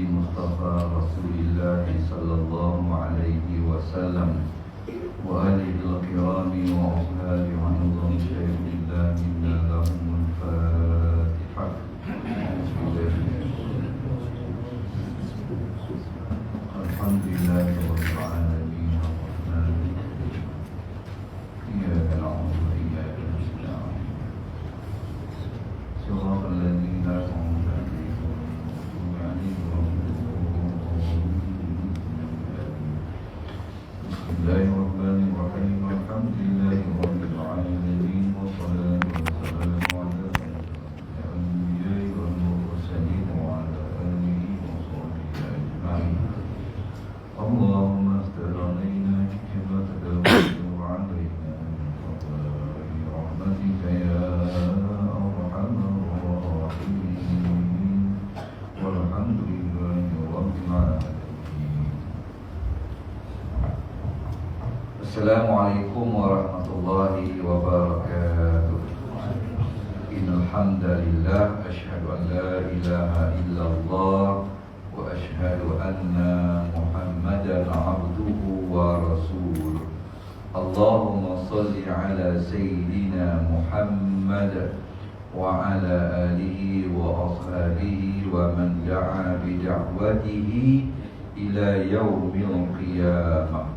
Mustafa Rasulillah sallallahu alaihi wasallam wa alihi al-kirami wa ashabi wa nuzam syairullah minna lahumul fatihah. Alhamdulillah rabbil alamin arrahmanir rahim. Iyyaka na'budu wa iyyaka nasta'in. Shiratal ladzina an'amta 'alaihim Bismillahirrahmanirrahim. Alhamdulillahi rabbil alamin wassalatu wassalamu ala asyrafil anbiya'i wal mursalin wa ala alihi wa sahbihi ajma'in. Allahumma astir 'alaina kama tadawwal 'alaina min fadli rahmatika ya arhamar rahimin. Walhamdulillahi rabbil alamin. Assalamualaikum warahmatullahi wabarakatuh. Innal hamdalillah asyhadu an la ilaha illallah wa asyhadu anna Muhammadan 'abduhu wa rasuluh. Allahumma shalli ala sayyidina Muhammad wa ala alihi wa ashabihi wa man da'a bi da'watihi ila yaumil qiyamah.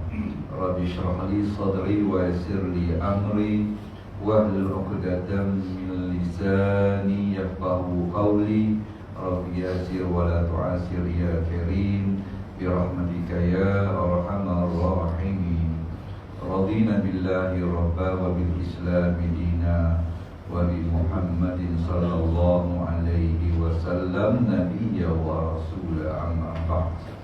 Rabbi shrah li sadri wa yassir li amri wahlul 'uqdatam min lisani yafqahu qawli. Rabbi yassir wa la tu'assir ya karim bi rahmatika ya arhamar rahimin. Radina billahi rabba wa bil islami dina wa bi Muhammadin sallallahu alaihi wasallam nabiyya wa rasula, amma ba'd.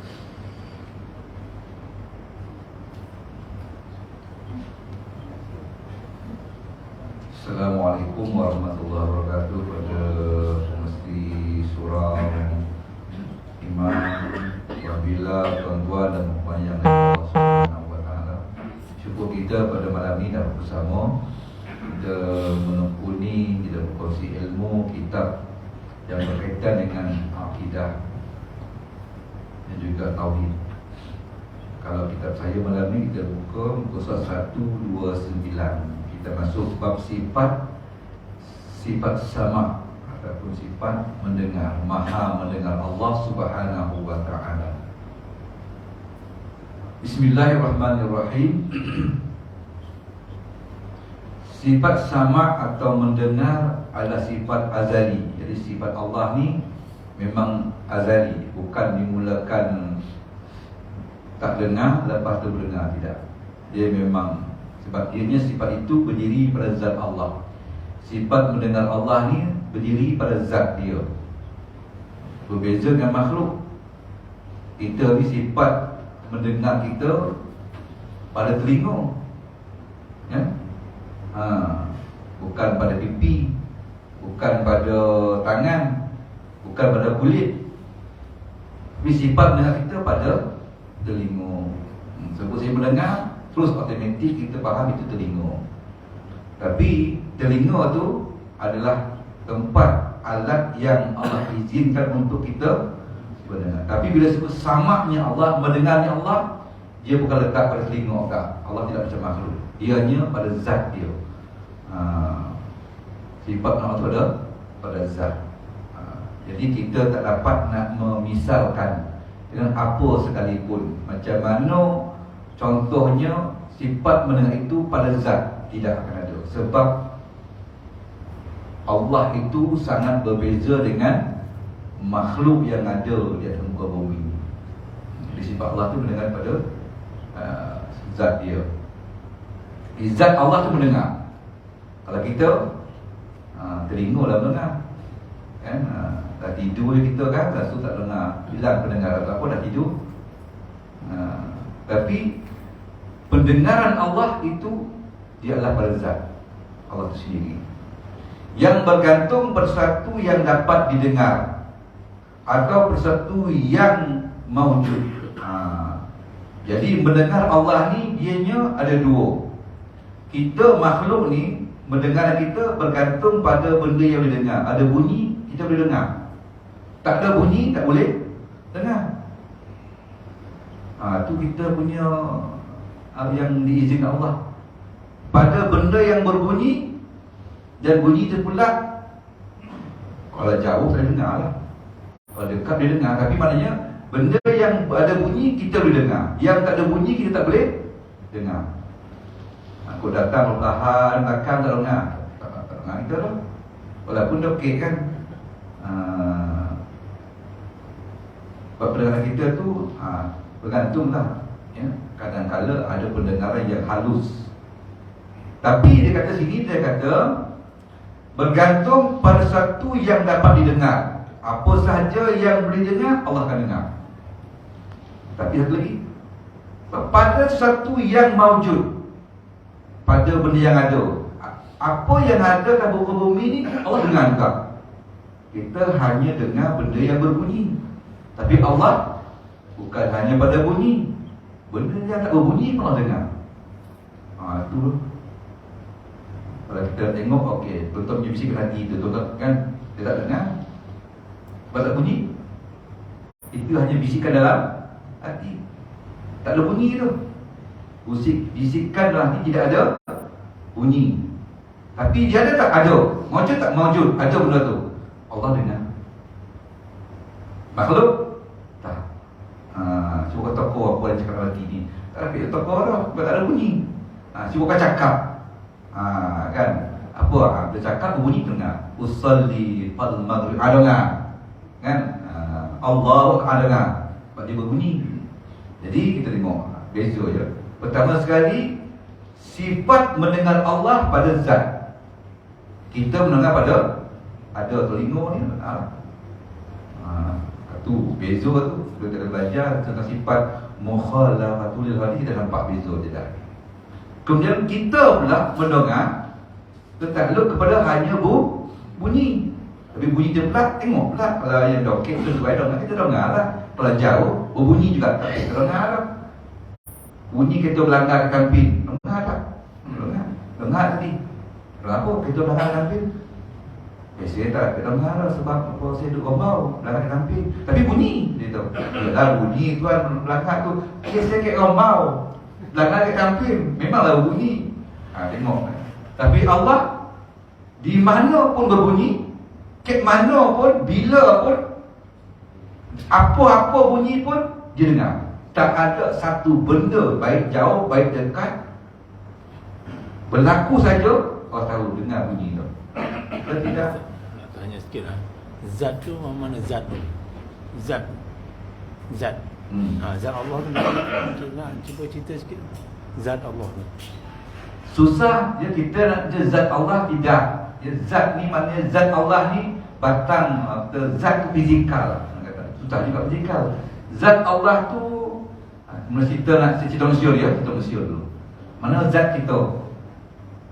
Assalamualaikum warahmatullahi wabarakatuh. Pada semesti surau Imam, apabila tuan-tuan dan puan yang Allah Subhanahu wa taala, syukur kita pada malam ini dapat bersama kita menekuni, kita berkongsi ilmu kitab yang berkaitan dengan akidah dan juga tauhid. Kalau kitab saya malam ini kita buka muka surat 129. Kita masuk bab sifat sama ataupun sifat mendengar, maha mendengar Allah Subhanahu wa taala. Bismillahirrahmanirrahim. Sifat sama atau mendengar adalah sifat azali. Jadi sifat Allah ni memang azali, bukan dimulakan tak dengar lepas tu berdengar, tidak. Dia memang, sebab ianya sifat itu berdiri pada zat Allah. Sifat mendengar Allah ni berdiri pada zat dia. Berbeza dengan makhluk. Kita ni sifat mendengar kita pada telinga, ya? Bukan pada pipi, bukan pada tangan, bukan pada kulit. Tapi sifat mendengar kita pada telinga. Sebab saya mendengar, terus automatik kita faham itu telinga. Tapi telinga tu adalah tempat alat yang Allah izinkan untuk kita mendengar. Tapi bila sebut samanya Allah, mendengarnya Allah, dia bukan letak pada telinga tak. Allah tidak macam makhluk. Dia hanya pada zat dia. Sifat Allah tu ada pada zat. Jadi kita tak dapat nak memisalkan dengan apa sekalipun. Macam mana contohnya sifat mendengar itu pada zat, tidak akan ada. Sebab Allah itu sangat berbeza dengan makhluk yang ada di atas muka bumi. Jadi sifat Allah itu mendengar pada zat dia. Zat Allah itu mendengar. Kalau kita telinga lah mendengar, kan? Dah tidur kita kan, dah tu tak dengar, hilang pendengaran apa, dah tidur. Tapi pendengaran Allah itu dia adalah pada zat Allah itu sendiri, yang bergantung pada sesuatu yang dapat didengar atau sesuatu yang mawjud. Jadi mendengar Allah ni dianya ada dua. Kita makhluk ni mendengar kita bergantung pada benda yang didengar. Ada bunyi kita boleh dengar, tak ada bunyi tak boleh dengar. Itu kita punya yang diizinkan Allah. Pada benda yang berbunyi dan bunyi itu pula, kalau jauh saya dengar lah, kalau dekat dia dengar. Tapi maknanya benda yang ada bunyi kita boleh dengar, yang tak ada bunyi kita tak boleh dengar. Aku datang perlahan belakang tak dengar, tak dengar kita dah. Walaupun dah okey kan. Pendengaran kita tu bergantunglah, ya. Kadang-kadang ada pendengaran yang halus. Tapi dia kata sini, dia kata bergantung pada satu yang dapat didengar. Apa sahaja yang boleh dengar, Allah akan dengar. Tapi satu lagi, pada sesuatu yang maujud, pada benda yang ada, apa yang ada kat muka bumi ni Allah dengar juga. Kita hanya dengar benda yang berbunyi. Tapi Allah bukan hanya pada bunyi, benda yang tak berbunyi Allah dengar. Itu kalau kita tengok, okey, tuan-tuan punya bisikan hati tu, tuan-tuan kan dia tak dengar, sebab tak bunyi. Itu hanya bisikan dalam hati, tak ada bunyi tu. Bisikan dalam hati tidak ada bunyi. Tapi dia ada tak? Ada. Maujud tak? Maujud. Ada benda tu. Allah dengar. Makhluk? Tak. Cuba kau tokoh apa yang cakap dalam hati ni. Tak ada fikir tokoh dah, sebab tak ada bunyi. Cuba kau cakap. Kan? Apa? Dia cakap bunyi dengar. Usalli fal maghrib. Dengar. Kan? Allah dengar. Sebab dia berbunyi. Jadi kita tengok beza je. Pertama sekali, sifat mendengar Allah pada zat. Kita mendengar pada ada telinga ni. Tu beza tu. Bila kita belajar tentang sifat mukhalafatul hadis, kita nampak beza je dah. Kemudian kita pula mendengar tertakluk kepada hanya bunyi. Tapi bunyi dia pula, tengok pula. Kalau yang dokek tu sesuai dengar, kita dengar lah. Kalau jauh, berbunyi juga, tak kita dengar lah. Bunyi kereta berlanggar ke kampin, dengar tak? Dengar tadi. Kenapa kereta berlanggar ke kampin? Saya tak dengar lah, sebab apa, saya duduk rombau berlanggar ke kampin. Tapi bunyi, dia tahu. Yalah bunyi tuan berlanggar tu. Saya kat rombau berlanggar ke kampin, memanglah bunyi. Tengok. Tapi Allah di mana pun berbunyi, kat mana pun, bila pun, apa-apa bunyi pun dia dengar. Tak ada satu benda, baik jauh, baik dekat, berlaku saja Allah tahu, dengar bunyi tu. Kalau tidak, nak tanya sikit lah. Zat tu mana zat tu? Zat. Zat Allah tu nak cuba cerita sikit. Zat Allah tu susah je kita nak je zat Allah, tidak. Zat ni maknanya zat Allah ni batang, zat tu fizikal. Susah juga fizikal. Zat Allah tu, mula kita nak cerita Mesir ya, cerita Mesir dulu. Mana zat kita?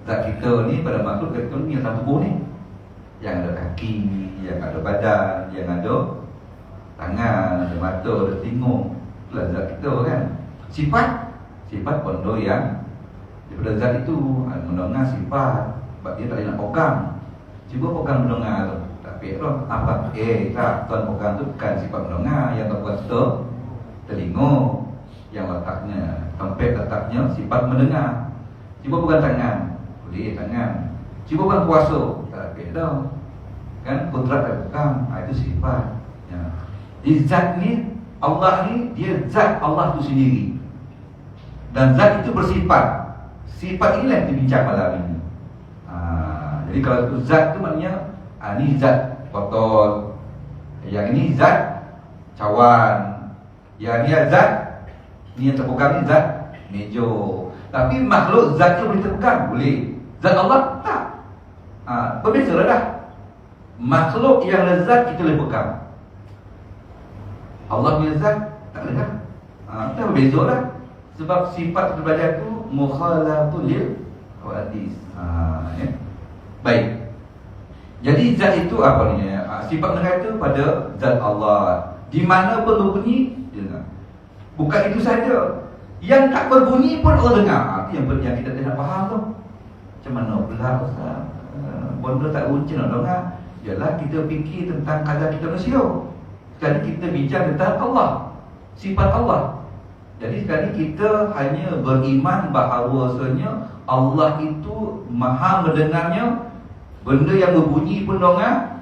Zat kita ni pada makhluk kita ni yang satu tubuh ni, yang ada kaki, yang ada badan, yang ada tangan, ada mata, ada telinga. Itulah zat kita kan. Sifat benda yang daripada zat itu, mendengar sifat. Sebab dia tak boleh nak pegang. Cuba pegang mendengar tu, tak payah tu apa? Tak, tuan pegang tu bukan sifat mendengar. Yang tuan pegang tu telinga, yang letaknya, tempat letaknya sifat mendengar. Cuba pegang tangan, boleh tangan. Cuba pegang kuasa, tak payah dah. Kan, kudrat tak pegang, itu sifat ya. Jadi zat ni, Allah ni, dia zat Allah tu sendiri. Dan zat itu bersifat. Sifat inilah yang dibincang malam ini. Jadi kalau itu zat tu maknanya, ni zat botol, yang ini zat cawan, yang ni zat, ni yang terpegang ni zat meja. Tapi makhluk zatnya boleh terpegang? Boleh. Zat Allah tak. Berbeza dah. Makhluk yang lezat kita boleh pegang. Allah punya zat tak boleh dah. Kita berbeza dah. Sebab sifat kita belajar tu mukhalafatul hadis. Ya. Baik. Jadi zat itu apa ni? Sifat mendengar itu pada zat Allah. Di mana pun berbunyi, dia dengar. Bukan itu saja, yang tak berbunyi pun Allah dengar. Itu yang kita tidak faham tu. Macam mana pula benda tak bunyi nak dengar? Ialah kita fikir tentang kadar kita manusia. Sekali kita bincang tentang Allah, sifat Allah. Jadi sekali kita hanya beriman bahawasanya Allah itu maha mendengarnya. Benda yang berbunyi pun dengar,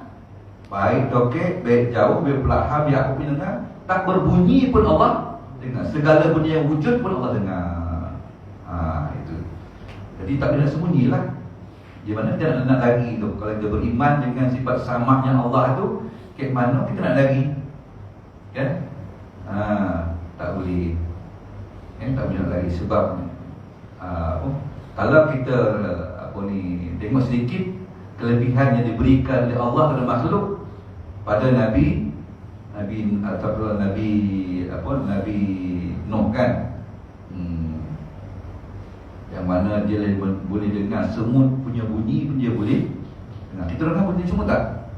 baik dokek, baik jauh, baik pelaham, baik apa pun dengar. Tak berbunyi pun Allah dengar. Segala benda yang wujud pun Allah dengar. Itu. Jadi tak boleh nak sembunyilah. Di mana kita nak lagi tu? Kalau kita beriman dengan sifat samanya Allah tu, ke mana kita nak lagi? Kan? Tak boleh. Tak boleh nak lagi sebab kalau kita tengok sedikit kelebihan yang diberikan oleh Allah kepada makhluk, pada Nabi Nuh kan, yang mana dia boleh dengar semut punya bunyi pun dia boleh dengar. Kita dengar bunyi semut tak?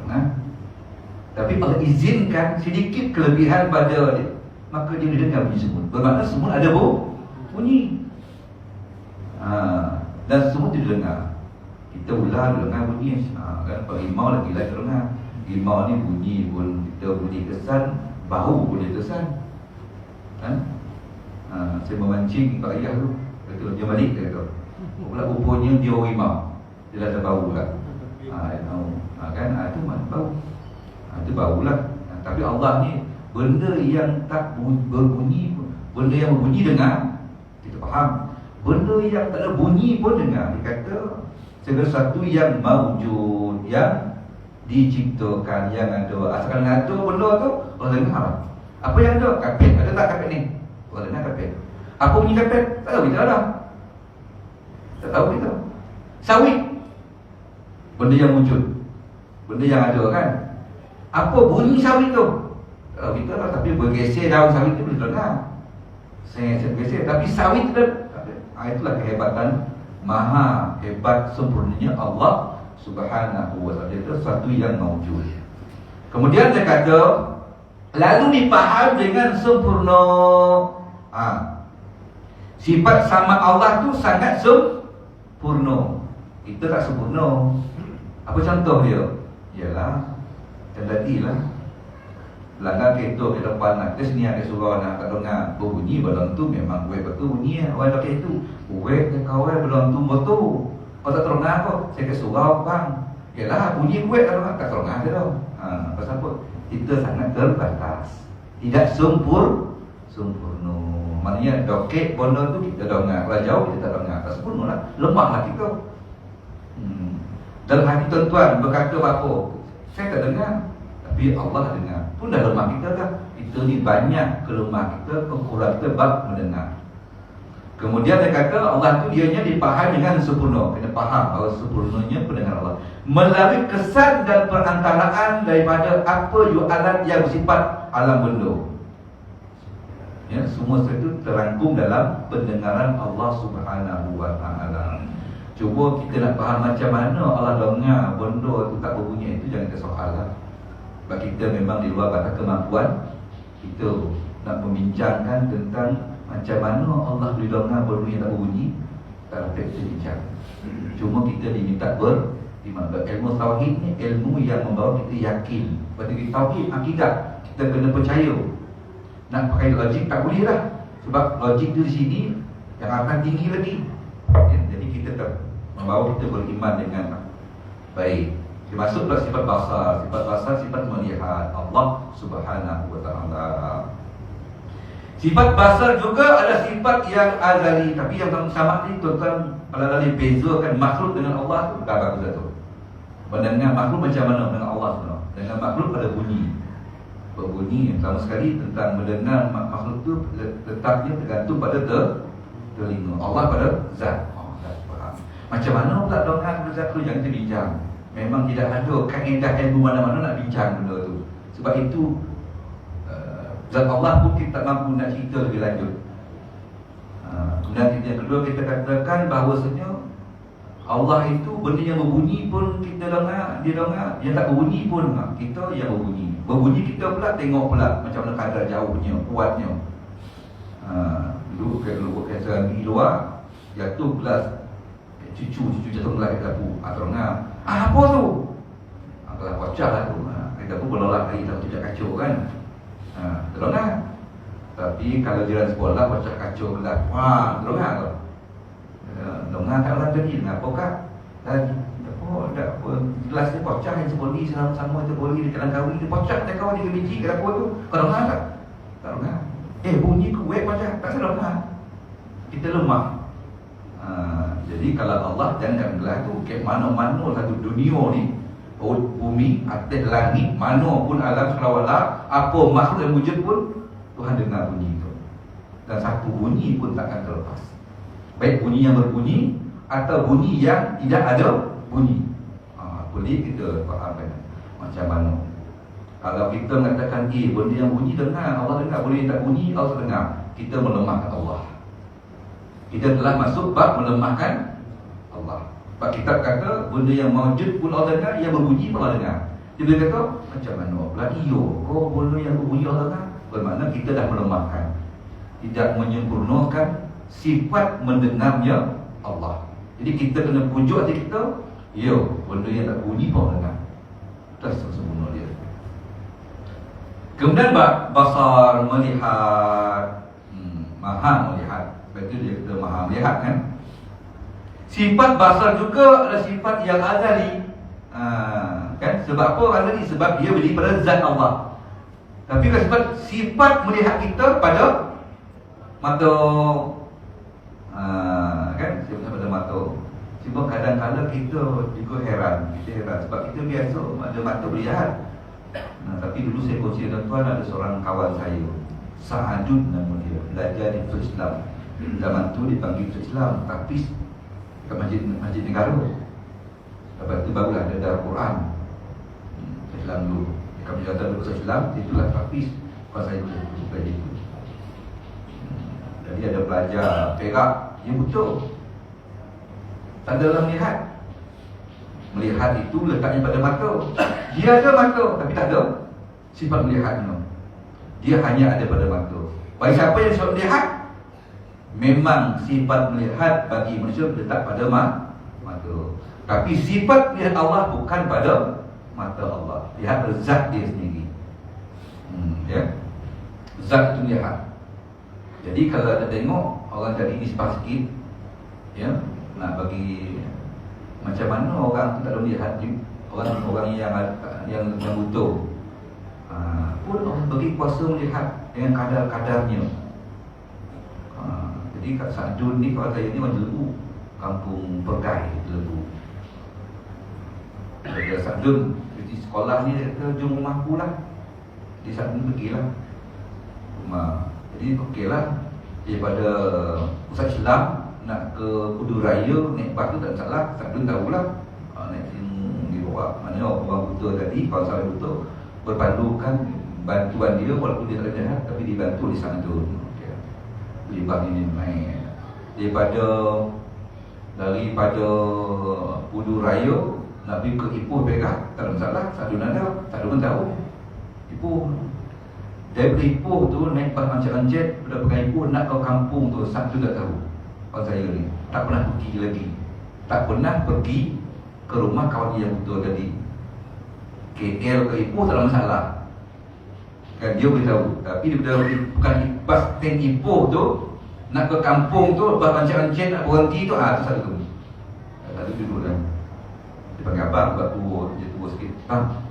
Dengar. Tapi Allah izinkan sedikit kelebihan pada dia, maka dia boleh dengar bunyi semut. Bermakna semut ada bunyi. Dan semut dia dengar. Kita ular dengar bunyi, kan? Harimau lagi dengar. Harimau ni bunyi pun kita boleh kesan, bau boleh kesan, kan? Saya memancing Pak Ayah tu, kata dia balik, dia kata pula rupanya dia harimau, dia dah terbau pula. Kan? Itu mana bau? Itu bau lah. Tapi Allah ni benda yang tak berbunyi pun, benda yang berbunyi dengar, kita faham. Benda yang tak ada bunyi pun dengar. Dia kata segala satu yang mawujud, yang diciptakan, yang ada, asalkan ada benda tu Allah dengar. Apa yang ada? Kapet. Ada tak kapet ni? Allah dengar kapet. Apa bunyi kapet? Tak tahu kita ada. Tak tahu kita. Sawit, benda yang wujud, benda yang ada kan. Apa bunyi sawit tu? Tak tahu kita ada. Tapi bergeser daun sawit tu boleh dengar. Saya bergeser. Tapi sawit tu, itulah kehebatan, maha hebat sempurnanya Allah Subhanahu wa ta'ala. Itu satu yang mawujud. Kemudian dia kata, lalu dipaham dengan sempurna. Sifat sama Allah tu sangat sempurna. Kita tak sempurna. Apa contoh dia? Ialah tadilah langgar kereta di depan nak, kita sini ada surau nak tak dengar berbunyi, belum tu memang gue betul bunyi orang dah itu gue ke kawan belum tu betul. Kau tak dengar kau, saya ke surau bang. Yalah bunyi gue tak dengar dia dah. Pasal apa? Kita sangat terbatas, tidak sempurna. Maknanya dokek benda tu kita dengar, kalau jauh kita tak dengar, tak sempurna lah, lemahlah kita. Dalam hati tuan-tuan berkata apa? Saya tak dengar, tapi Allah dengar. Pun dah lemah kita dah. Kita ni banyak kelemah kita, kekurangan kita bab mendengar. Kemudian dia kata Allah tu dianya dipahami dengan sempurna. Kena faham bahawa sempurnanya pendengar Allah melalui kesan dan perantaraan daripada apa alat yang bersifat alam benda. Ya, semua itu terangkum dalam pendengaran Allah Subhanahu wa ta'ala. Cuba kita nak faham macam mana Allah dengar benda tu tak berbunyi, itu jangan kita soal lah. Sebab kita memang di luar batas kemampuan kita nak membincangkan tentang macam mana Allah boleh dengar benda yang tak berbunyi. Tak dapat kita bincang. Cuma kita diminta beriman. Ilmu tauhid ni ilmu yang membawa kita yakin. Pada tauhid akidah kita kena percaya. Nak pakai logik tak boleh lah. Sebab logik tu di sini yang akan tinggi lagi. Jadi kita tak membawa kita beriman dengan baik. Termasuklah sifat basar. Sifat basar sifat melihat Allah Subhanahu wa ta'ala. Sifat basar juga adalah sifat yang azali. Tapi yang sama ni tuan-tuan alal-alal bezakan makhluk dengan Allah tu dah bagus dah tu. Mendengar makhluk macam mana dengan Allah sebenarnya. Dengan makhluk ada bunyi. Berbunyi sama sekali tentang mendengar makhluk tu letaknya tergantung pada telinga. Allah pada zat. Macam mana pula dengar pada zat tu jangan kita bincang. Memang tidak ada kaedah ilmu mana-mana nak bincang benda tu. Sebab itu zat Allah pun kita tak mampu nak cerita lebih lanjut. Kemudian yang kedua kita katakan bahawasanya Allah itu benda yang berbunyi pun kita dengar, dia dengar. Yang tak berbunyi pun kita yang berbunyi. Berbunyi kita pula tengok pula macam mana kadar jauhnya, kuatnya. Dulu bukan serang di luar, jatuh gelas cucu jatuh gelas kat dapur. Dengar. Apa tu? Kalau bocah lah tu. kita pun berlolak lagi tak tidak kacau kan. Terlongar. Tapi kalau jiran sekolah macam kacau pula. Wah, terlongar tu. Longar tak orang tadi, kenapa kak? Oh, tak apa. Gelas dia pocah yang seboli sama tu boli di kalang kawi dia pocah tak kawan 3 biji ke dapur tu. Kau longar tak? Tak longar. Bunyi kuat pocah, tak salah longar. Kita lemah. Jadi kalau Allah jangan gelas tu ke mana-mana satu dunia ni, bumi, atas langit, mana pun alam sekalian, apa makhluk yang wujud pun Tuhan dengar bunyi itu. Dan satu bunyi pun takkan terlepas. Baik bunyi yang berbunyi atau bunyi yang tidak ada bunyi. Boleh kita fahamkan macam mana. Kalau kita mengatakan benda yang bunyi dengar, Allah dengar. Boleh tak bunyi, Allah dengar. Kita melemahkan Allah. Kita telah masuk bab melemahkan Allah. Sebab kita kata benda yang mawjud pun Allah dengar, yang berbunyi pun Allah dengar. Dia boleh kata macam mana pula kau benda yang berbunyi Allah dengar. Bermakna kita dah melemahkan, tidak menyempurnakan sifat mendengarnya Allah. Jadi kita kena pujuk hati kita, benda yang tak bunyi pun dengar. Dah sempurna dia. Kemudian basar, melihat, maha melihat. Berarti dia kata maha melihat kan. Sifat basar juga adalah sifat yang azali. Kan? Sebab apa azali? Sebab dia berdiri pada zat Allah. Tapi kalau sifat melihat kita pada mata, kan? Sifat pada mata. Cuma kadang-kadang kita juga heran. Kita heran sebab kita biasa ada mata melihat. Tapi dulu saya kongsi dengan tuan, ada seorang kawan saya, Sa'adun nama dia, belajar di Ustaz Islam. Zaman tu dipanggil Ustaz Islam, tapi kat masjid negara. Lepas tu barulah ada darah Quran. Islam dulu. Kami kata Ustaz Islam, itulah tapis. Kalau saya belajar itu. Jadi ada pelajar Perak, dia betul. Tak ada orang melihat. Melihat itu letaknya pada mata. Dia ada mata, tapi tak ada sifat melihatnya. Dia hanya ada pada mata. Bagi siapa yang sifat melihat, memang sifat melihat bagi manusia letak pada mata. Tapi sifat melihat Allah bukan pada mata Allah. Lihat zat dia sendiri. Ya, zat itu lihat. Jadi kalau ada tengok orang jadi nisbah sikit, ya, nak bagi macam mana orang tu tak ada lihat, orang yang buta, pun Allah bagi kuasa melihat dengan kadar-kadarnya. Jadi kat Sa'dun ni, kalau saya ni orang Jelebu, kampung Pergai Jelebu. Jadi Sa'dun di sekolah ni dia kata jom rumah aku lah. Di Sa'dun pergilah rumah. Jadi okeylah, daripada Ustaz Islam nak ke Kudu Raya naik bas tu tak salah, Sa'dun tahulah. Naik di bawah, maknanya orang buta tadi, kalau salah buta, berpandukan bantuan dia walaupun dia tak ada, tapi dibantu di Sa'dun. Libat ini main daripada Kudu Raya nak pergi ke Ipoh Perak, tak ada masalah. Sa'dun ada, Sa'dun pun tahu Ipoh. Daripada Ipoh tu naik bas Ancet-Ancet, pada Pekan Ipoh nak ke kampung tu, Sa'dun tak tahu. Kalau saya ni tak pernah pergi lagi, tak pernah pergi ke rumah kawan dia yang betul tadi. KL ke Ipoh tak ada masalah kan, dia boleh tahu. Tapi daripada bukan bas ten Ipoh tu nak ke kampung tu, bas Ancet-Ancet nak berhenti tu, tu satu duduk kan. Dia panggil abang, buat tua, dia tua sikit. Bang,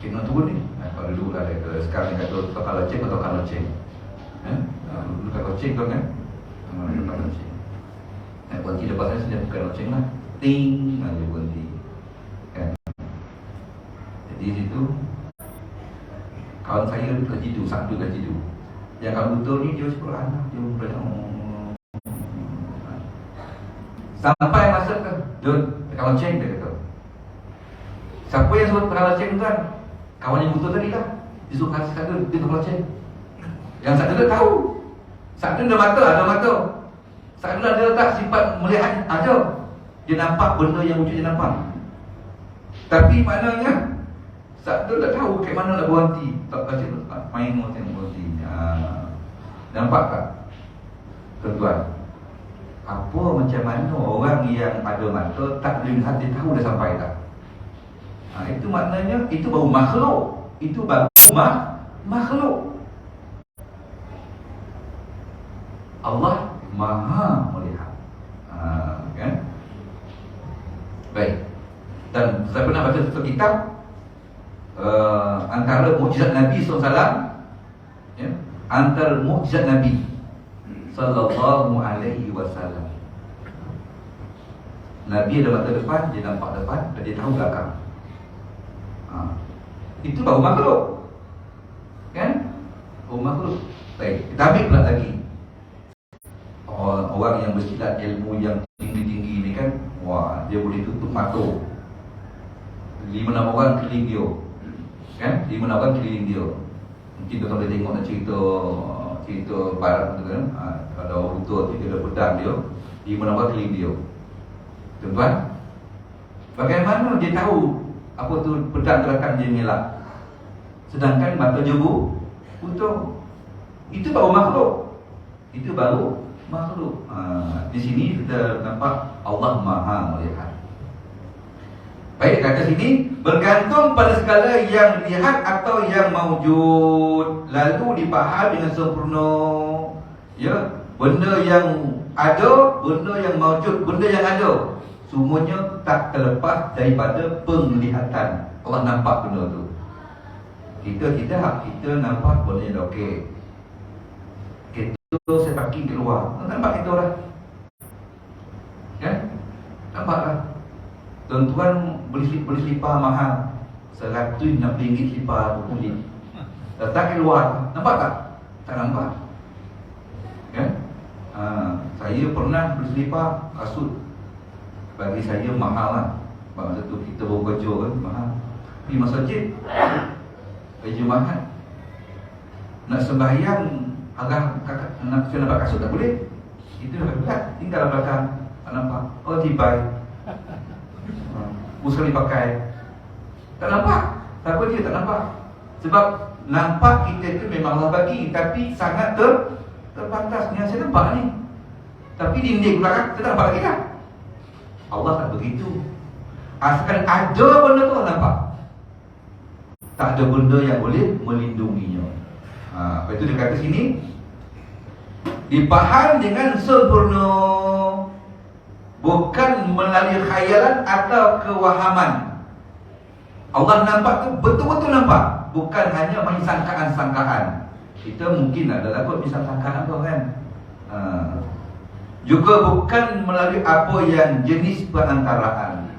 cik nak turun ni. Kalau dulu lah dia kata, sekarang dia kata tokan loceng atau tokan loceng. Dulu kat loceng tu kan, tokan loceng. Nak berhenti depan saya, dia bukan loceng lah. Ting, dia berhenti kan. Jadi situ kawan saya dah jidu, Sa'dun dah jidu. Yang kawan betul ni dia sekolah anak, dia belajar. Sampai masa ke kalau ceng dia kata, siapa yang suruh kalau ceng tuan? Kawan yang betul tadi lah. Dia suruh kasih Sa'dun, dia kalau ceng. Yang Sa'dun dah tahu. Sa'dun dah mata, ada mata. Sa'dun ada tak sifat melihat? Ada. Dia nampak benda yang wujud dia nampak. Tapi maknanya Sa'dun dah tahu ke mana nak berhenti. Tak kasih main tengok berhenti. Nampak tak? Tuan-tuan, apa macam mana orang yang ada mata tak boleh lihat, dia tahu dah sampai tak? Itu maknanya itu baru makhluk. Itu baru makhluk. Allah Maha melihat. Kan? Baik. Dan saya pernah baca satu kitab antara mukjizat Nabi SAW, ya, antara mukjizat Nabi Sallallahu Alaihi Wasallam. Nabi ada mata depan, dia nampak depan, dan dia tahu belakang. Itu baru makhluk, kan? Baru makhluk. Baik, kita ambil pula lagi orang yang bersilat ilmu yang tinggi-tinggi ni kan, wah, dia boleh tutup mata 5-6 orang keliling dia, kan? 5-6 orang keliling dia. Mungkin tuan boleh tengok nak cerita barat tu kan, ada orang tua dia ada pedang dia, 5-6 orang keliling dia. Tuan-tuan, bagaimana dia tahu apa tu pedang gerakan dia ngelak, sedangkan mata dia butuh? Itu baru makhluk. Itu baru makhluk. Di sini kita nampak Allah Maha melihat. Baik, kata sini bergantung pada segala yang dilihat atau yang maujud, lalu dipahami dengan sempurna. Ya, benda yang ada, benda yang maujud, benda yang ada, semuanya tak terlepas daripada penglihatan. Allah nampak benda tu. Kita tidak, kita nampak benda yang okey. Kita saya parking keluar, nampak kita lah, kan? Nampak lah. Tuan-tuan beli selipar mahal, RM160 selipar kulit, letak keluar, nampak tak? Tak nampak, kan? Saya pernah beli selipar kasut, bagi saya mahal lah. Masa tu kita baru kerja kan, mahal. Pergi masjid, baju mahal. Nak sembahyang agak nak nampak kasut tak boleh. Itu dah berat, tinggal belakang, tak nampak. Oh, tibai. Sekali pakai, tak nampak. Siapa dia tak nampak? Sebab nampak kita tu memang Allah bagi, tapi sangat terbatas. Yang saya nampak ni, tapi dinding belakang kita tak nampak lagi kan? Allah tak begitu. Asalkan ada benda tu Allah nampak. Tak ada benda yang boleh melindunginya. Lepas itu dia kata sini, dipaham dengan sempurna, bukan melalui khayalan atau kewahaman. Allah nampak tu betul-betul nampak, bukan hanya main sangkaan-sangkaan. Kita mungkin ada takut misal sangkaan apa kan. Juga bukan melalui apa yang jenis perantaraan.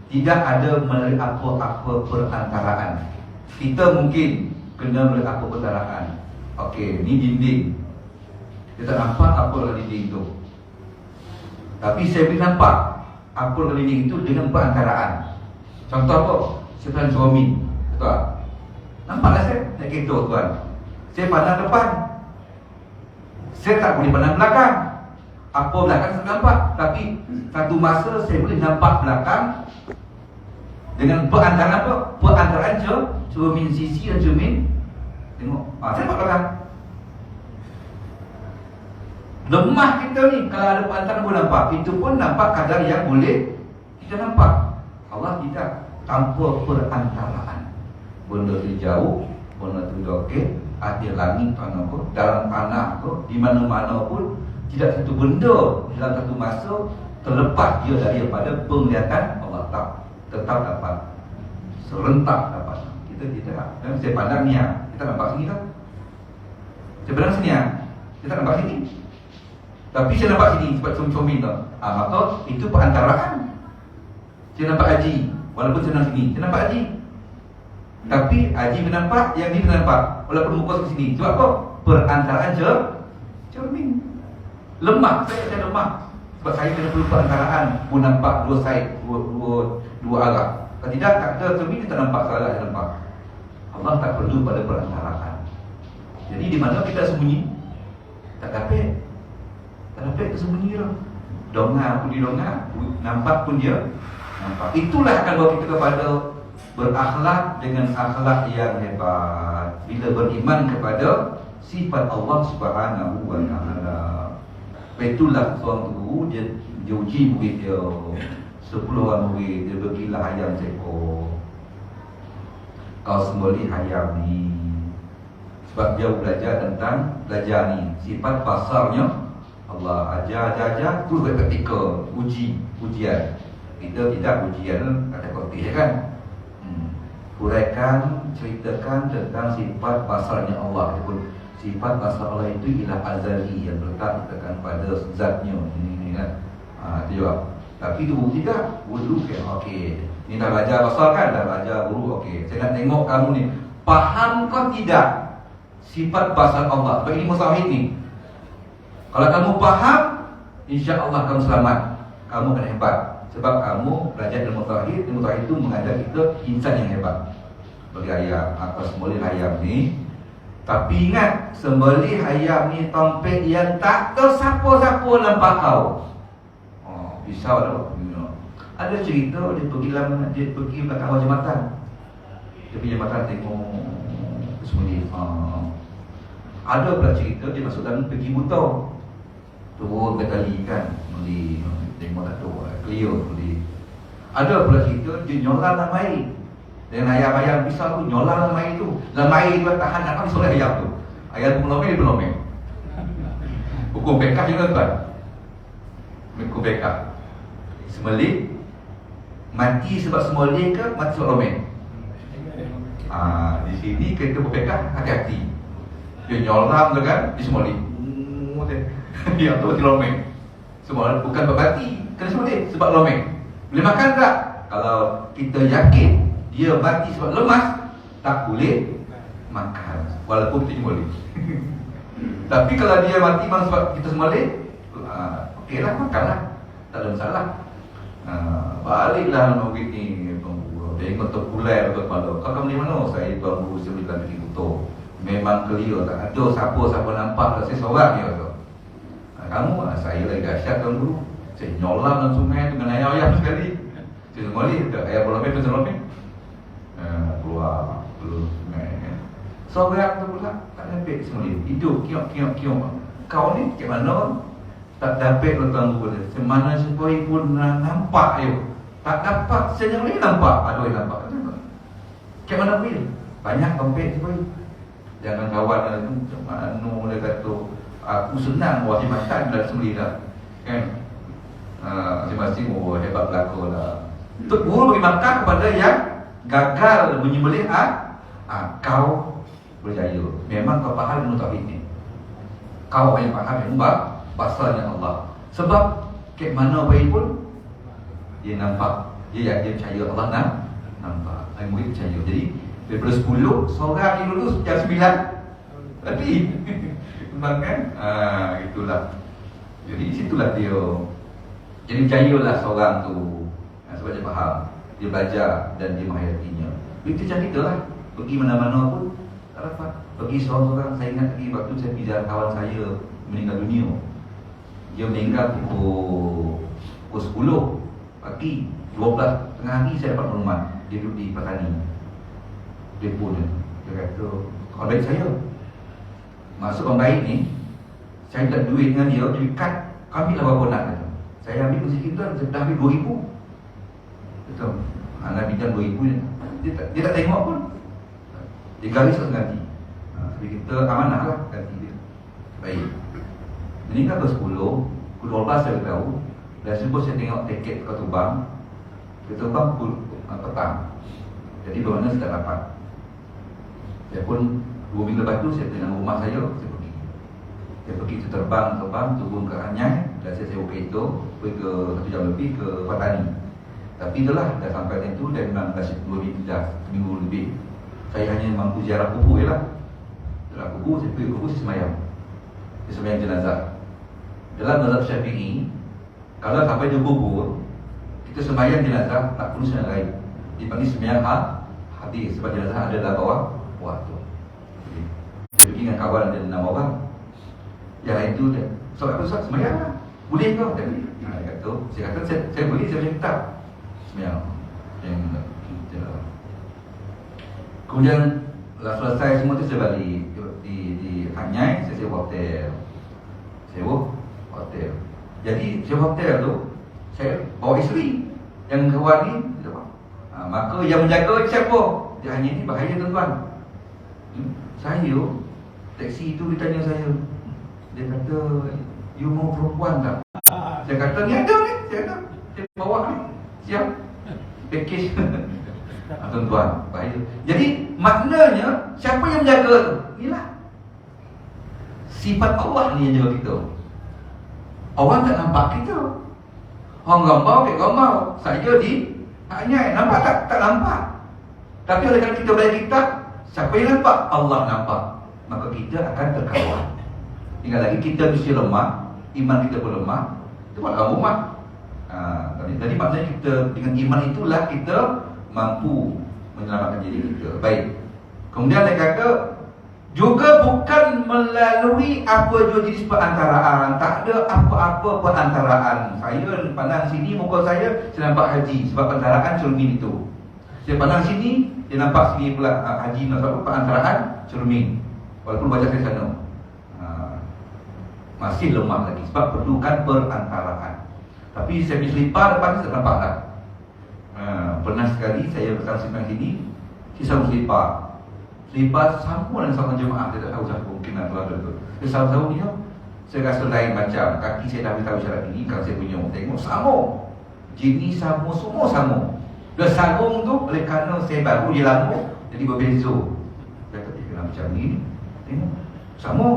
Tidak ada melalui apa-apa perantaraan. Kita mungkin kena melalui apa perantaraan. Okey, ni dinding, kita nampak apa dalam dinding tu, tapi saya boleh nampak apa dalam dinding itu dengan perantaraan. Contoh apa? Saya pandang suami, betul? Nampaklah saya naik kereta tuan, saya pandang depan, saya tak boleh pandang belakang. Apa belakang saya nampak, tapi satu masa saya boleh nampak belakang dengan perantaraan apa? Perantaraan cermin sisi dan cermin. Tengok, saya nampak belakang. Lemah kita ni, kalau ada perantaraan boleh nampak. Itu pun nampak kadar yang boleh kita nampak. Allah tidak, tanpa perantaraan. Benda tu jauh, benda tu okey, ada langit tanah pun, dalam tanah pun, di mana-mana pun, tidak satu benda dalam satu masa terlepas dia daripada penglihatan Allah. Tak, tetap dapat, serentak dapat. Kita tidak. Dan saya pandang ni, kita nampak sini tak? Saya pandang sini, kita nampak sini. Tapi saya nampak sini sebab cermin tu. Maka itu perantaraan. Saya nampak Haji, walaupun saya nampak sini, saya nampak Haji. Tapi Haji menampak, yang ni menampak, walaupun muka ke sini. Sebab apa? Perantaraan cermin. Lemah, saya lemah. Sebab saya kena perlu perantaraan, pun nampak dua side, dua arah. Kalau tidak, tak ada cermin, kita nampak salah, saya nampak. Allah tak perlu pada perantaraan. Jadi di mana kita sembunyi? Tak dapat. Tak dapat kita sembunyi lah. Dongah pun didongah, nampak pun dia nampak. Itulah akan bawa kita kepada berakhlak dengan akhlak yang hebat. Bila beriman kepada sifat Allah Subhanahu wa Ta'ala. Itulah seorang guru, dia uji murid dia, 10 orang murid, dia bagilah ayam seekor. kau sembelih ayam ni. Sebab dia belajar ni sifat basarnya Allah ajar terus praktikal, ujian. Kita tidak ujian kata kopi kan. Huraikan, ceritakan tentang sifat basarnya Allah. Sifat basar Allah itu ialah azali, yang terletak pada zatnya. Ini kan. Itu jawab. Tapi itu bukti tak? Dulu okey. Ni dah belajar basar kan? Dah belajar guru, okey. Saya nak tengok kamu ni, faham kau tidak sifat basar Allah? Sebab ini mustahil ni. Kalau kamu faham, insya-Allah kamu selamat. Kamu akan hebat. Sebab kamu belajar ilmu tauhid. Ilmu tauhid itu mengajar kita insan yang hebat. Bagi ayam, atau sembelih ayam ni. Tapi ingat, sembelih ayam ni tompek yang tak tahu siapa-siapa nampak kau. Pisau dah. Ada cerita dia pergi belakang awal jambatan. Dia pergi jambatan tengok sembelih. Ada pula cerita dia masuk dalam pergi buta. Turun kali kan, beli tengok tak tahu clear beli. Ada pula cerita dia nyolang dalam air. Dengan ayam-ayam pisau tu nyolang dalam air tu. Dalam air tu tahan apa disoleh ayam tu. Ayam tu melomel dia melomel. Hukum bekah juga tuan. Hukum bekah. Sembelih mati sebab sembelih ke mati sebab lomel? Di sini kita berbekah hati-hati. Dia nyolam tu kan, dia sembelih. Dia tu dilomel. Semua bukan berbati, kena sembelih sebab lomel. Boleh makan tak? Kalau kita yakin dia mati sebab lemas, tak boleh makan walaupun kita sembelih. Tapi kalau dia mati sebab kita sembelih, okeylah, makanlah. Tak ada masalah. Baliklah Nabi ni tengok terpulang ke kepala. Kau kamu di mana? Saya tuan guru sembilan pergi butuh. Memang clear, tak ada siapa nampak. Saya seorang dia kata. Kamu, saya lagi dahsyat tuan guru. Saya nyolam dalam sungai dengan ayam-ayam sekali. Saya sembelih, ayam berlomel tu sembelih. Keluar sungai. Seorang tu pula tak nampak sembelih. Hidup kiok. Kau ni ke mana? Tak dapat tuan guru dia. Semana sepoi pun nampak dia. Tak dapat senyum ni nampak. Aduh nampak. Ke mana pergi? Banyak dompet sepoi. Jangan kawan tu mano dia kata aku senang buat jembatan dah sembelih dah. Kan? Masing-masing hebat belaka lah. Untuk guru bagi makan kepada yang gagal menyembelih kau berjaya. Memang kau faham ilmu tauhid ni. Kau yang faham ilmu basarnya Allah. Sebab ke mana baik pun dia nampak, dia percaya Allah nampak. Ai murid percaya. Jadi daripada 10 seorang yang lulus yang 9 tadi. Memang kan? Itulah. Jadi situlah dia. Jadi percayalah seorang tu. Sebab dia faham, dia belajar dan dia menghayatinya. Begitu macam kita lah. Pergi mana-mana pun tak dapat. Pergi seorang-seorang. Saya ingat lagi waktu saya pergi jalan kawan saya meninggal dunia. Dia meninggal pukul 10 pagi, 12 tengah hari saya dapat maklumat. Dia duduk di Patani. Dia pun dia kata, kawan baik saya masuk kawan baik ni, saya tak duit dengan dia, dia cut, ambil lah berapa nak kata. Saya ambil mesti kita, saya dah ambil 2,000. Kata, anak bidang 2,000 dia tak tengok pun. Dia garis tak ganti. Tapi kita amanah lah ganti dia. Baik. Meninggal ke 10, pukul 12 saya tahu. Dan sebab saya tengok tiket ke Tubang. Ke Tubang pukul petang. Jadi bermakna saya tak dapat. Saya pun 2 minggu lepas tu saya dengan rumah saya pergi. Saya pergi terbang turun ke Anyai. Dan saya sewa kereta pergi ke 1 jam lebih ke Patani. Tapi itulah dah sampai itu dan memang dah 2 minggu dah, seminggu lebih. Saya hanya mampu ziarah kubur je lah. Ziarah kubur, saya pergi kubur, saya semayang. Saya semayang jenazah. Dalam mazhab Syafi'i, kalau sampai di kubur, kita sembahyang jenazah tak perlu sembahyang lain. Dipanggil sembahyang hadis sebab jenazah ada dalam bawah tu. Jadi pergi dengan kawan ada 6 orang. Yang lain tu dia, soal apa Ustaz? Sembahyang lah. Boleh kau? Saya kata saya boleh, saya boleh tak sembahyang. Kemudian setelah selesai semua tu saya balik di Anyai, saya sewa hotel. Jadi sewa hotel tu saya bawa isteri yang kawan ni. Maka yang menjaga siapa? Dia hanya ni bahaya tuan-tuan. Saya, taksi itu ditanya saya. Dia kata, you mau perempuan tak? Saya kata, ni ada ni. Saya ada. Dia bawa ni. Siap. Package. Tuan-tuan, bahaya. Jadi, maknanya, siapa yang menjaga tu? Inilah. Sifat Allah ni yang jaga kita. Orang tak nampak kita. Orang gambar, dia gambar. Saya di hanya nampak tak? Tak nampak. Tapi oleh kerana kita belajar kitab, siapa yang nampak? Allah nampak. Maka kita akan terkawal. Tinggal lagi kita mesti lemah, iman kita pun lemah. Itu buatlah rumah. Jadi maknanya kita dengan iman itulah kita mampu menyelamatkan diri kita. Baik. Kemudian dia kata juga bukan melalui apa jua jenis perantaraan. Tak ada apa-apa perantaraan. Saya pandang sini muka saya nampak haji sebab perantaraan cermin itu. Saya pandang sini, dia nampak sini pula haji sebab perantaraan cermin. Walaupun wajah saya sana masih lemah lagi sebab perlukan perantaraan. Tapi saya punya selipar depan ni tak nampak tak? Pernah sekali saya bersama simpang sini, saya sambung selipar. Selipar sama dengan sama jemaah. Saya tak tahu siapa, mungkin ada tu. Dia sambung ni, saya rasa lain macam. Kaki saya dah beritahu syarat ini, kalau saya punya tengok sama. Jenis sama, semua sama. Dia sarung tu, oleh kerana saya baru dia lama, jadi berbeza. Dia kata, kenapa macam ni? Tengok, sama.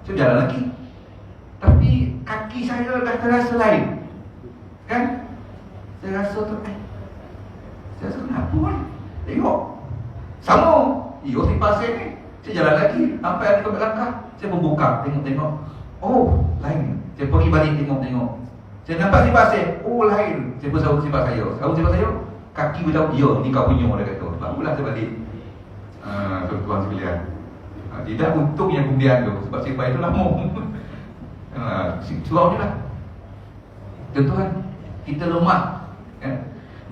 Saya jalan lagi. Tapi kaki saya dah terasa lain. Kan? Saya rasa tu, saya rasa kenapa kan? Tengok, sama. Selipar saya ni, saya jalan lagi. Sampai ada ke belakang, saya membuka, tengok-tengok. Oh, lain. Saya pergi balik tengok-tengok. Saya nampak selipar saya, oh lain. Saya pun sahut selipar saya. Sahut selipar saya, kaki beritahu, ya, ni kau punya, dia kata. Barulah saya balik. Tuan-tuan sekalian, tidak untung yang kemudian tu, sebab selipar itu lama. Surau ni lah. Tuan-tuan, kita lemah.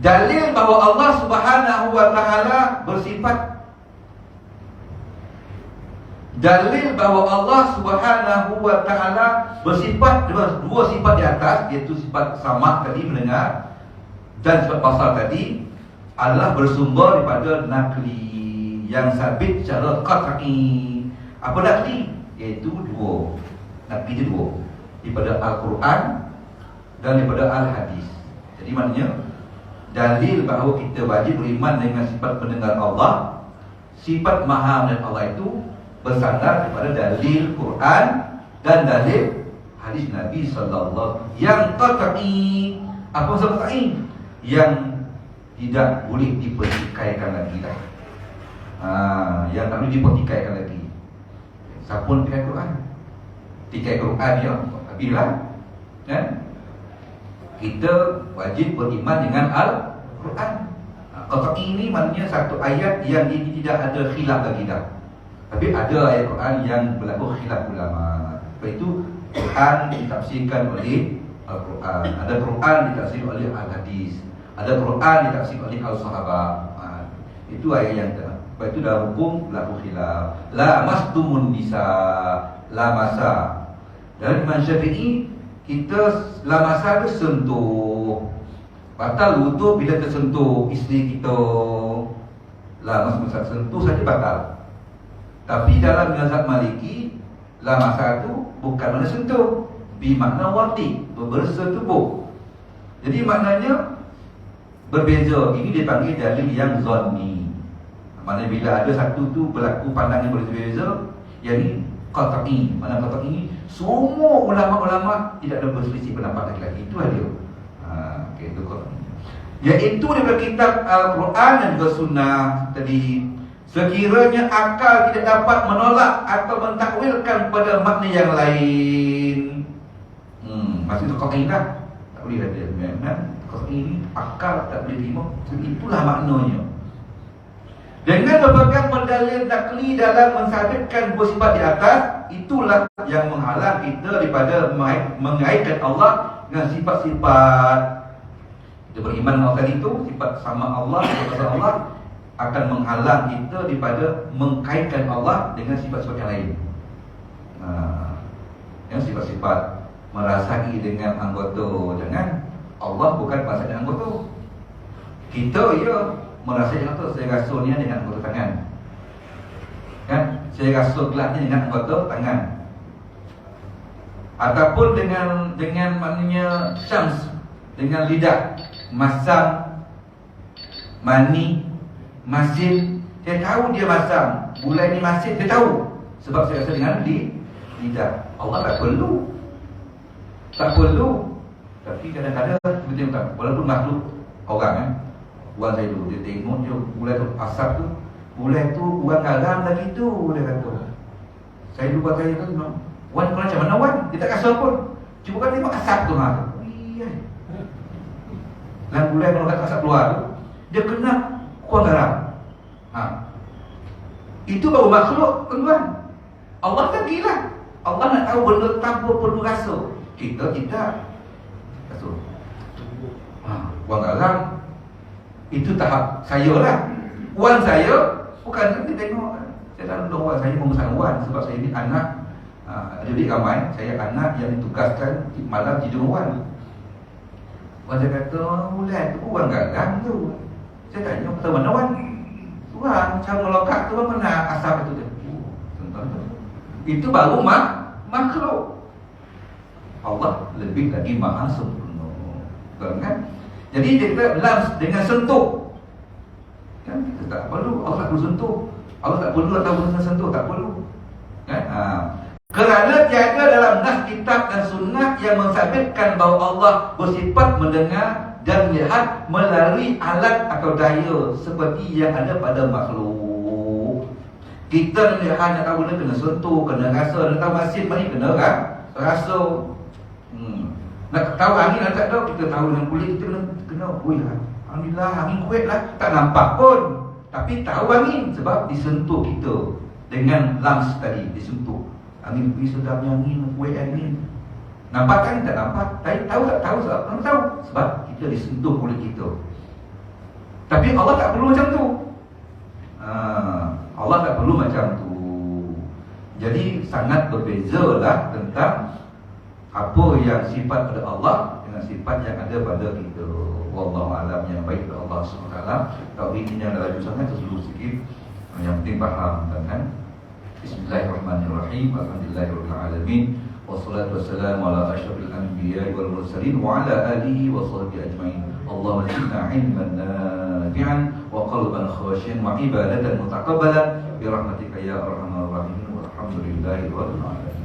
Dalil bahawa Allah Subhanahu wa ta'ala bersifat, dalil bahawa Allah Subhanahu wa ta'ala bersifat dua sifat di atas, iaitu sifat sama tadi, mendengar, dan sifat basar tadi adalah bersumber daripada nakli yang sabit secara qat'i. Apa nakli? Iaitu dua. Nakli itu dua, daripada Al-Quran dan daripada Al-Hadis. Jadi maknanya dalil bahawa kita wajib beriman dengan sifat mendengar Allah, sifat maha melihat Allah itu bersandar kepada dalil Quran dan dalil hadis Nabi sallallahu yang qat'i. Apa maksud qat'i? Yang tidak boleh dipertikaikan lagi dah. Yang tak boleh dipertikaikan lagi. Siapa nak tikai Quran? Tikai Quran dia habislah. Kan? Kita wajib beriman dengan Al-Quran. Qat'i ini maknanya satu ayat yang ini tidak ada khilaf lagi dah. Tapi ada ayat Quran yang berlaku khilaf ulama. Sebab itu Quran ditafsirkan oleh Al-Quran, ada Quran ditafsir oleh Al-Hadis, ada Quran ditafsir oleh Al-Sahabah. Itu ayat yang sebab itu dalam hukum berlaku khilaf. La masdumun nisa, la masa. Dan Imam Syafi'i, kita la masa itu sentuh. Batal wudu bila tersentuh isteri kita. La masa sentuh saja batal. Tapi dalam mazhab Maliki, la masa itu bukan makna sentuh, bermakna wati, bersetubuh. Jadi maknanya berbeza. Ini dipanggil dalil yang zanni. Maknanya bila ada satu tu berlaku pandangan berbeza, yang ini qat'i. Mana qat'i? Semua ulama-ulama tidak ada berselisih pendapat lagi. Itu dia. Itu qat'i. Iaitu daripada kitab Al-Quran dan juga sunnah tadi. Sekiranya akal tidak dapat menolak atau mentakwilkan pada makna yang lain, maksud itu qat'i lah. Tak boleh ada qat'i ini akal tak boleh terima. Itulah maknanya. Dengan berpegang berdalil nakli dalam mensabitkan dua sifat di atas, itulah yang menghalang kita daripada mengaitkan Allah dengan sifat-sifat. Kita beriman dengan Allah itu, sifat sama Allah, sifat Allah akan menghalang kita daripada mengkaitkan Allah dengan sifat-sifat yang lain. Yang sifat-sifat merasai dengan anggota. Jangan, Allah bukan merasai dengan anggota. Kita ya, merasa yang tu saya rasuh ni dengan anggota tangan. Kan? Saya rasuh gelas ni dengan anggota tangan. Ataupun dengan maknanya syams, dengan lidah, masam, mani, masin. Saya tahu dia masam, bulan ni masin, dia tahu. Sebab saya rasa dengan lidah. Allah tak perlu. Tapi kadang-kadang betul tak, walaupun makhluk orang Wan saya dulu, dia tengok je bulan tu, asap tu, bulan tu Wan garam lagi tu, dia kata. Saya lupa saya tu, Wan kau macam mana Wan? Dia tak rasa pun. Cuba kau tengok asap tu dan bulan kalau kata asap keluar tu, dia kena kurang garam. Itu baru makhluk, tuan. Allah kan gila. Allah nak tahu benda tanpa perlu rasa. Kita tidak rasa. Kurang garam. Itu tahap saya lah. Wan saya bukan kita tengok. Saya tak nak wan saya membesar wan sebab saya ni anak. Jadi ramai saya anak yang ditugaskan malam tidur wan. Wan saya kata bulan tu wan garam tu. Saya tanya kata mana wan? Wan cara melokat tu mana asap itu dia. Itu baru makhluk. Allah lebih lagi maha sempurna. Kan? Jadi dia kata lams dengan sentuh. Kan kita tak perlu Allah tak perlu sentuh. Allah tak perlu atau berusaha sentuh, tak perlu. Kan? Kerana tiada dalam nas kitab dan sunnah yang mensabitkan bahawa Allah bersifat mendengar dan melihat melalui alat atau daya seperti yang ada pada makhluk. Kita ni hanya tahu benda kena sentuh, kena rasa, nak tahu masin mari kena rasa. Nak tahu angin atau tak tahu, kita tahu dengan kulit kita kena alhamdulillah angin kuat lah, tak nampak pun. Tapi tahu angin sebab disentuh kita dengan lams tadi, disentuh. Angin pergi sedapnya angin, kuat angin. Nampak kan? Tak nampak. Tapi tahu tak tahu sebab tak tahu. Sebab kita disentuh kulit kita. Tapi Allah tak perlu macam tu. Allah tak perlu macam tu. Jadi sangat berbezalah tentang apa yang sifat pada Allah dengan sifat yang ada pada kita. Wallahu alam, yang baik pada Allah SWT. Tauhid ini yang laju sangat, terlalu sikit. Yang penting faham kan? Bismillahirrahmanirrahim. Alhamdulillahirabbil alamin. Wassalatu wassalamu ala asyrafil anbiya'i wal mursalin wa ala alihi wa sahbihi ajmain. Allahumma zidna ilman nafi'an wa qalban khashian wa ibadatan mutaqabbalan bi rahmatika ya arhamar rahimin. Walhamdulillahi rabbil alamin.